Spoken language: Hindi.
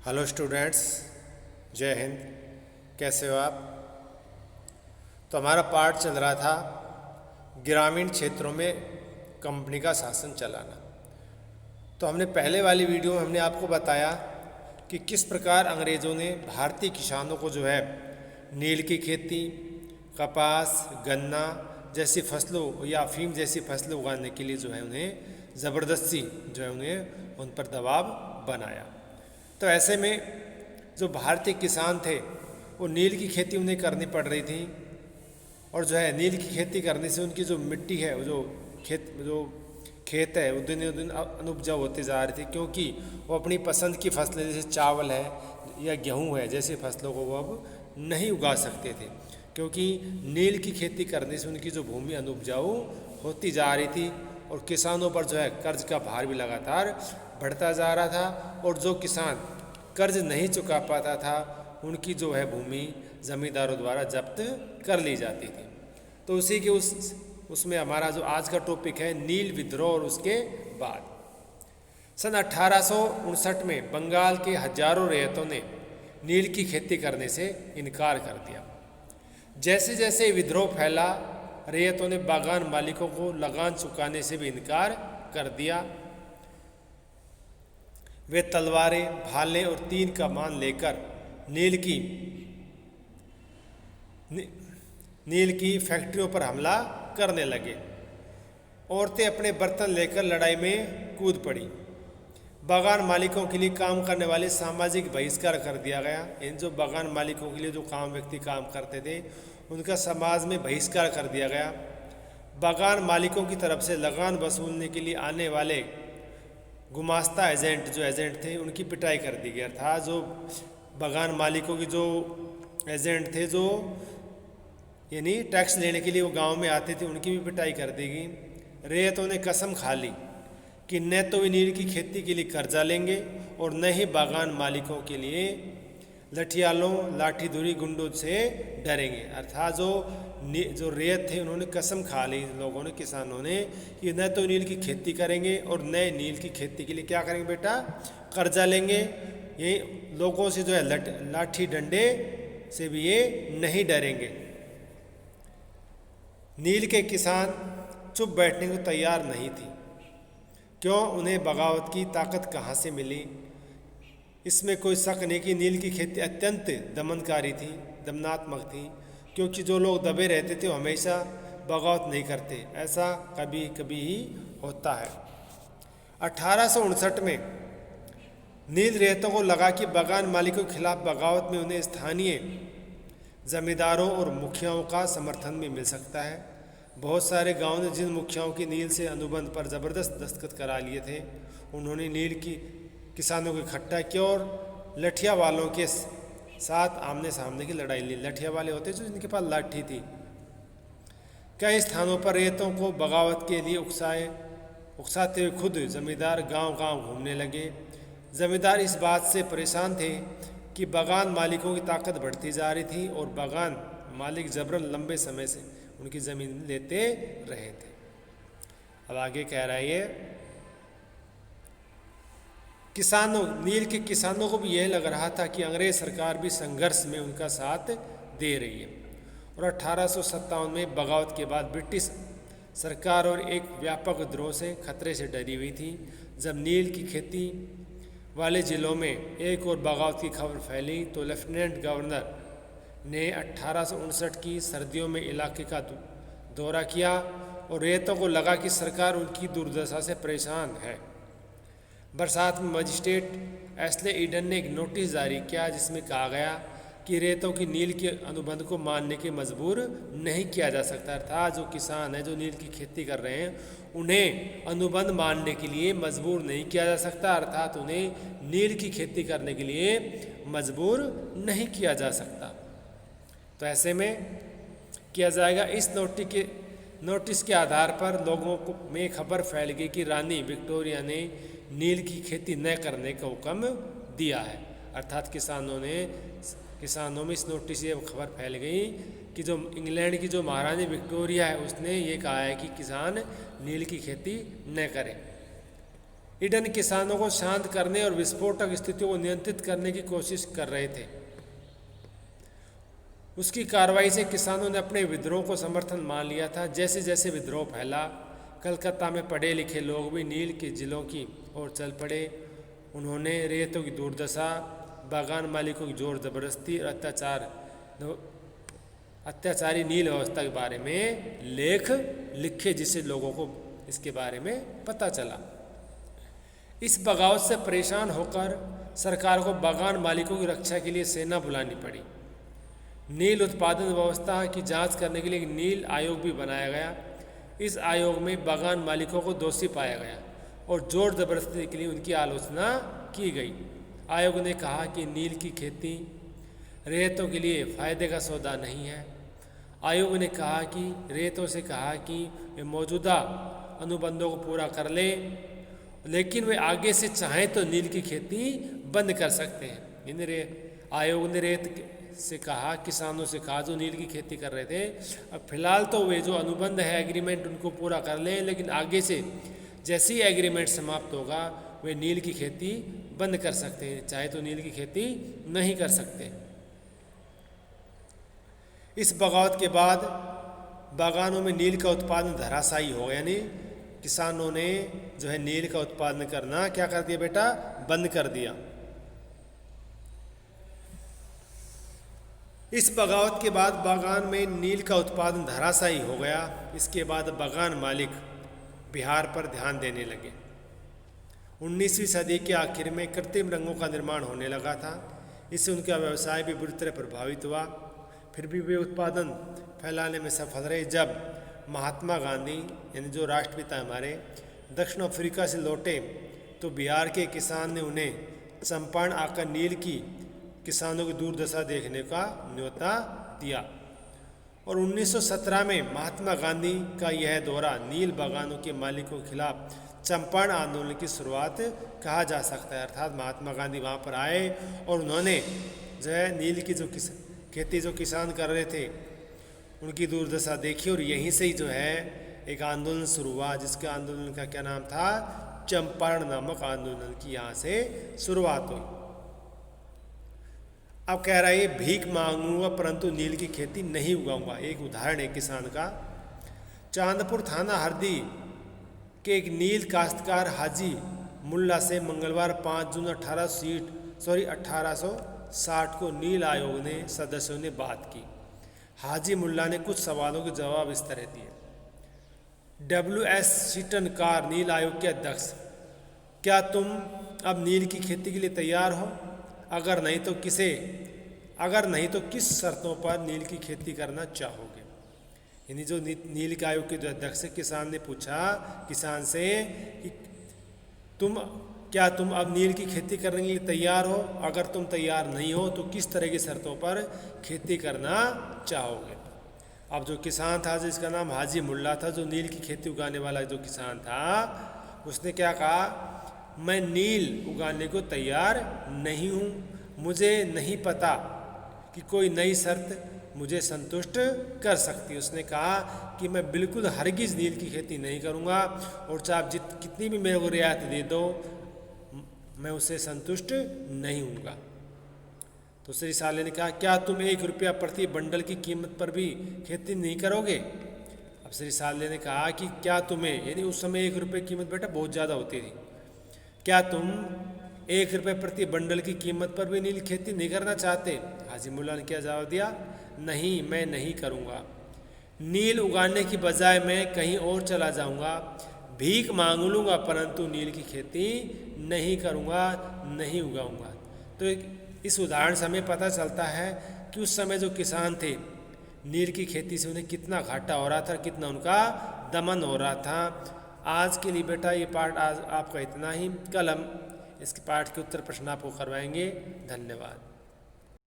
हेलो स्टूडेंट्स, जय हिंद। कैसे हो आप? तो हमारा पाठ चल रहा था ग्रामीण क्षेत्रों में कंपनी का शासन चलाना। तो हमने पहले वाली वीडियो में हमने आपको बताया कि किस प्रकार अंग्रेज़ों ने भारतीय किसानों को जो है नील की खेती, कपास, गन्ना जैसी फसलों या अफीम जैसी फसलें उगाने के लिए जो है उन्हें ज़बरदस्ती जो है उन्हें उन पर दबाव बनाया। तो ऐसे में जो भारतीय किसान थे वो नील की खेती उन्हें करनी पड़ रही थी, और जो है नील की खेती करने से उनकी जो मिट्टी है, वो जो खेत है वो दिन अनुपजाऊ होते जा रहे थे, क्योंकि वो अपनी पसंद की फसलें जैसे चावल है या गेहूं है जैसी फसलों को वो अब नहीं उगा सकते थे, क्योंकि नील की खेती करने से उनकी जो भूमि अनुपजाऊ होती जा रही थी और किसानों पर जो है कर्ज का भार भी लगातार बढ़ता जा रहा था। और जो किसान कर्ज नहीं चुका पाता था उनकी जो है भूमि ज़मींदारों द्वारा जब्त कर ली जाती थी। तो उसी के उसमें हमारा जो आज का टॉपिक है नील विद्रोह और उसके बाद। सन 1859 में बंगाल के हजारों रैयतों ने नील की खेती करने से इनकार कर दिया। जैसे जैसे विद्रोह फैला, रैयतों ने बागान मालिकों को लगान चुकाने से भी इनकार कर दिया। वे तलवारें, भाले और तीन कमान लेकर नील की फैक्ट्रियों पर हमला करने लगे। औरतें अपने बर्तन लेकर लड़ाई में कूद पड़ी। बागान मालिकों के लिए काम करने वाले सामाजिक बहिष्कार कर दिया गया। इन जो बागान मालिकों के लिए जो व्यक्ति काम करते थे उनका समाज में बहिष्कार कर दिया गया। बागान मालिकों की तरफ से लगान वसूलने के लिए आने वाले गुमास्ता एजेंट थे उनकी पिटाई कर दी गया था। जो बागान मालिकों की जो एजेंट थे जो यानी टैक्स लेने के लिए वो गांव में आते थे, उनकी भी पिटाई कर दी गई। रैयतों ने कसम खा ली कि न तो वे नील की खेती के लिए कर्जा लेंगे और न ही बागान मालिकों के लिए लठियालों, लाठी धुरी गुंडों से डरेंगे। अर्थात जो रैयत थे उन्होंने कसम खा ली, लोगों ने, किसानों ने, कि न तो नील की खेती करेंगे और न नील की खेती के लिए क्या करेंगे बेटा, कर्जा लेंगे। ये लोगों से जो है लाठी डंडे से भी ये नहीं डरेंगे। नील के किसान चुप बैठने को तैयार नहीं थी। क्यों? उन्हें बगावत की ताकत कहाँ से मिली? इसमें कोई शक नहीं कि नील की खेती अत्यंत दमनकारी थी, दमनात्मक थी, क्योंकि जो लोग दबे रहते थे वो हमेशा बगावत नहीं करते। ऐसा कभी कभी ही होता है। 1859 में नील रैयतों को लगा कि बागान मालिकों के खिलाफ बगावत में उन्हें स्थानीय जमींदारों और मुखियाओं का समर्थन भी मिल सकता है। बहुत सारे गांवों ने जिन मुखियाओं की नील से अनुबंध पर ज़बरदस्त दस्तखत करा लिए थे, उन्होंने नील की किसानों को इकट्ठा किया और लठिया वालों के साथ आमने सामने की लड़ाई ली। लठिया वाले होते जो जिनके पास लाठी थी। कई स्थानों पर रैयतों को बगावत के लिए उकसाते हुए खुद जमींदार गांव-गांव घूमने लगे। जमींदार इस बात से परेशान थे कि बागान मालिकों की ताकत बढ़ती जा रही थी और बागान मालिक जबरन लंबे समय से उनकी ज़मीन लेते रहे थे। अब आगे कह रहा है ये, नील के किसानों को भी यह लग रहा था कि अंग्रेज सरकार भी संघर्ष में उनका साथ दे रही है। और 1857 में बगावत के बाद ब्रिटिश सरकार और एक व्यापक विद्रोह से खतरे से डरी हुई थी। जब नील की खेती वाले ज़िलों में एक और बगावत की खबर फैली तो लेफ्टिनेंट गवर्नर ने 1859 की सर्दियों में इलाके का दौरा किया और रैयतों को लगा कि सरकार उनकी दुर्दशा से परेशान है। बरसात में मजिस्ट्रेट एस्ले ईडन ने एक नोटिस जारी किया जिसमें कहा गया कि रैयतों की नील के अनुबंध को मानने के मजबूर नहीं किया जा सकता। अर्थात जो किसान हैं जो नील की खेती कर रहे हैं उन्हें अनुबंध मानने के लिए मजबूर नहीं किया जा सकता। अर्थात उन्हें नील की खेती करने के लिए मजबूर नहीं किया जा सकता। तो ऐसे में किया जाएगा। इस नोटिस के आधार पर लोगों में खबर फैल गई कि रानी विक्टोरिया ने नील की खेती न करने का हुक्म दिया है। अर्थात किसानों में इस नोटिस से खबर फैल गई कि जो इंग्लैंड की जो महारानी विक्टोरिया है उसने ये कहा है कि किसान नील की खेती न करें। ईडन किसानों को शांत करने और विस्फोटक स्थितियों को नियंत्रित करने की कोशिश कर रहे थे। उसकी कार्रवाई से किसानों ने अपने विद्रोह को समर्थन मान लिया था। जैसे जैसे विद्रोह फैला, कलकत्ता में पढ़े लिखे लोग भी नील के जिलों की ओर चल पड़े। उन्होंने रेतों की दुर्दशा, बागान मालिकों की जोर जबरदस्ती और अत्याचारी नील व्यवस्था के बारे में लेख लिखे, जिससे लोगों को इसके बारे में पता चला। इस बगावत से परेशान होकर सरकार को बागान मालिकों की रक्षा के लिए सेना बुलानी पड़ी। नील उत्पादन व्यवस्था की जांच करने के लिए एक नील आयोग भी बनाया गया। इस आयोग में बागान मालिकों को दोषी पाया गया और जोर जबरदस्ती के लिए उनकी आलोचना की गई। आयोग ने कहा कि नील की खेती रेतों के लिए फ़ायदे का सौदा नहीं है। आयोग ने कहा कि रेतों से कहा कि वे मौजूदा अनुबंधों को पूरा कर ले, लेकिन वे आगे से चाहें तो नील की खेती बंद कर सकते हैं। आयोग ने रेत से कहा, किसानों से कहा जो नील की खेती कर रहे थे, अब फिलहाल तो वे जो अनुबंध है, एग्रीमेंट, उनको पूरा कर लें, लेकिन आगे से जैसे ही एग्रीमेंट समाप्त होगा वे नील की खेती बंद कर सकते हैं, चाहे तो नील की खेती नहीं कर सकते। इस बगावत के बाद बागानों में नील का उत्पादन धराशायी हो गया। यानी किसानों ने जो है नील का उत्पादन करना क्या कर दिया बेटा, बंद कर दिया। इस बगावत के बाद बागान में नील का उत्पादन धराशायी हो गया। इसके बाद बागान मालिक बिहार पर ध्यान देने लगे। 19वीं सदी के आखिर में कृत्रिम रंगों का निर्माण होने लगा था। इससे उनका व्यवसाय भी बुरी तरह प्रभावित हुआ। फिर भी वे उत्पादन फैलाने में सफल रहे। जब महात्मा गांधी, यानी जो राष्ट्रपिता हमारे, दक्षिण अफ्रीका से लौटे तो बिहार के किसान ने उन्हें चंपारण आकर नील की किसानों की दुर्दशा देखने का न्योता दिया। और 1917 में महात्मा गांधी का यह दौरा नील बागानों के मालिकों के खिलाफ चंपारण आंदोलन की शुरुआत कहा जा सकता है। अर्थात महात्मा गांधी वहाँ पर आए और उन्होंने जो है नील की जो खेती जो किसान कर रहे थे उनकी दुर्दशा देखी, और यहीं से ही जो है एक आंदोलन शुरू हुआ, जिसके आंदोलन का क्या नाम था, चंपारण नामक आंदोलन की यहाँ से शुरुआत हुई। अब कह रहा है भीख मांगूंगा परंतु नील की खेती नहीं उगाऊंगा। एक उदाहरण है किसान का। चांदपुर थाना हरदी के एक नील काश्तकार हाजी मुल्ला से मंगलवार 5 जून 1860 को नील आयोग ने सदस्यों ने बात की। हाजी मुल्ला ने कुछ सवालों के जवाब इस तरह दिए। WS शीटनकार, नील आयोग के अध्यक्ष, क्या तुम अब नील की खेती के लिए तैयार हो? अगर नहीं तो किस शर्तों पर नील की खेती करना चाहोगे? यानी जो नील के आयोग के जो अध्यक्ष किसान ने पूछा किसान से कि क्या तुम अब नील की खेती करने के लिए तैयार हो? अगर तुम तैयार नहीं हो तो किस तरह की शर्तों पर खेती करना चाहोगे? अब जो किसान था, जिसका नाम हाजी मुल्ला था, जो नील की खेती उगाने वाला जो किसान था, उसने क्या कहा, मैं नील उगाने को तैयार नहीं हूँ। मुझे नहीं पता कि कोई नई शर्त मुझे संतुष्ट कर सकती। उसने कहा कि मैं बिल्कुल हरगिज़ नील की खेती नहीं करूँगा, और चाहे आप कितनी भी मेरे को रियायत दे दो, मैं उससे संतुष्ट नहीं हूँगा। तो श्री साले ने कहा, क्या तुम 1 रुपया प्रति बंडल की कीमत पर भी खेती नहीं करोगे? अब श्री साले ने कहा कि क्या तुम्हें, यानी उस समय 1 रुपये कीमत बेटा बहुत ज़्यादा होती थी, क्या तुम 1 रुपये प्रति बंडल की कीमत पर भी नील खेती नहीं करना चाहते? हाजी मुल्ला ने क्या जवाब दिया, नहीं, मैं नहीं करूँगा। नील उगाने की बजाय मैं कहीं और चला जाऊँगा, भीख मांग लूँगा, परंतु नील की खेती नहीं करूँगा, नहीं उगाऊँगा। तो इस उदाहरण से हमें पता चलता है कि उस समय जो किसान थे, नील की खेती से उन्हें कितना घाटा हो रहा था, कितना उनका दमन हो रहा था। आज के लिए बेटा ये पाठ आज आपका इतना ही। कल हम इसके पाठ के उत्तर प्रश्न आपको करवाएंगे। धन्यवाद।